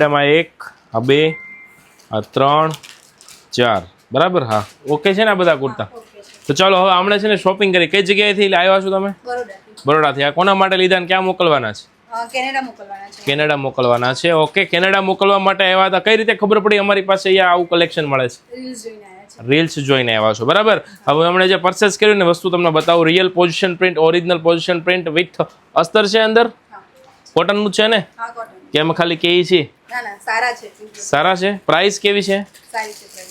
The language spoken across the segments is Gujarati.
એમાં 1 આ 2 આ 3 4 બરાબર. હા ઓકે છે ને આ બધા કુર્તા? તો ચાલો હવે આમણે છે ને શોપિંગ કરી. કઈ જગ્યાએથી આવ્યા છો તમે? બરોડાથી. આ કોના માટે લીધા ને ક્યાં મોકલવાના છે? કેનેડા મોકલવાના છે. ઓકે, કેનેડા મોકલવા માટે આવ્યા હતા. કઈ રીતે ખબર પડી અમારી પાસે અહીંયા આવું કલેક્શન મળે છે? રીલ્સ જોઈને આવ્યા છો બરાબર. હવે હમણાં જે પરચેસ કર્યું ને વસ્તુ તમને બતાવું. Real position print, original position print with અસ્તર છે અંદર. કોટનનું છે ને? કે એમાં ખાલી કેવી છે? સારા છે. પ્રાઇસ કેવી છે?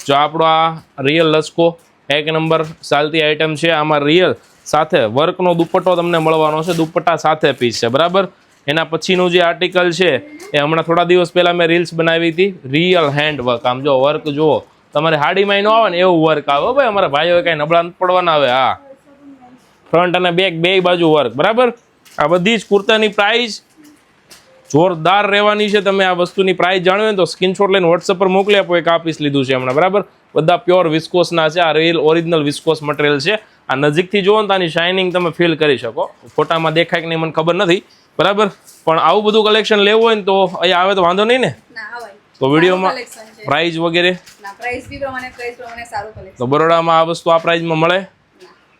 જો આપણો આ રિયલ લસકો 1 નંબર ચાલતી આઈટમ છે. આમાં રિયલ સાથે વર્કનો દુપટ્ટો તમને મળવાનો છે. દુપટ્ટા સાથે પીસ છે બરાબર. એના પછીનું જે આર્ટિકલ છે એ હમણાં થોડા દિવસ પહેલા મેં રીલ્સ બનાવી હતી. Real hand work. આમ જો વર્ક જુઓ, તમારે હાડીમાં ન આવે ને એવું વર્ક આવે ભાઈ. અમારા ભાઈઓ કઈ નબળા નથી પડવાના આવે. હા, ફ્રન્ટ અને બેક બે બાજુ વર્ક બરાબર. આ બધી જ કુર્તાની પ્રાઇસ જોરદાર રહેવાની છે. તમે આ વસ્તુની પ્રાઇસ જાણવી તો સ્ક્રીનશોટ લઈને વોટ્સઅપ પર મોકલી આપો. એક આ પીસ લીધું છે હમણાં બરાબર. બધા પ્યોર વિસ્કોસના છે. આ રિયલ ઓરિજિનલ વિસ્કોસ મટીરિયલ છે. આ નજીકથી જુઓ ને તો આની શાઇનિંગ તમે ફીલ કરી શકો. ફોટામાં દેખાય કે નહીં મને ખબર નથી બરાબર. પણ આવું બધું કલેક્શન લેવું હોય ને તો અહીંયા આવે તો વાંધો નહીં ને? તો વિડીયોમાં પ્રાઇસ વગેરે તો બરોડામાં આ વસ્તુ આ પ્રાઇસમાં મળે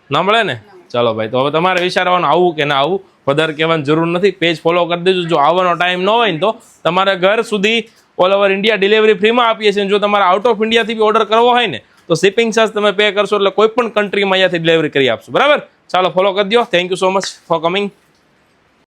ના મળે ને? ચાલો ભાઈ, તો હવે તમારે વિચારવાનું આવું કે ના આવું. વધારે કહેવાની જરૂર નથી. પેજ ફોલો કરી દેજો. જો આવવાનો ટાઈમ ન હોય ને તો તમારે ઘર સુધી ઓલ ઓવર ઇન્ડિયા ડિલિવરી ફ્રીમાં આપીએ છીએ. જો તમારે આઉટ ઓફ ઇન્ડિયાથી બી ઓર્ડર કરવો હોય ને તો શિપિંગ ચાર્જ તમે પે કરશો એટલે કોઈ પણ કન્ટ્રીમાં અહીંયાથી ડિલિવરી કરી આપશો બરાબર. ચાલો ફોલો કરી દો. Thank you so much for coming.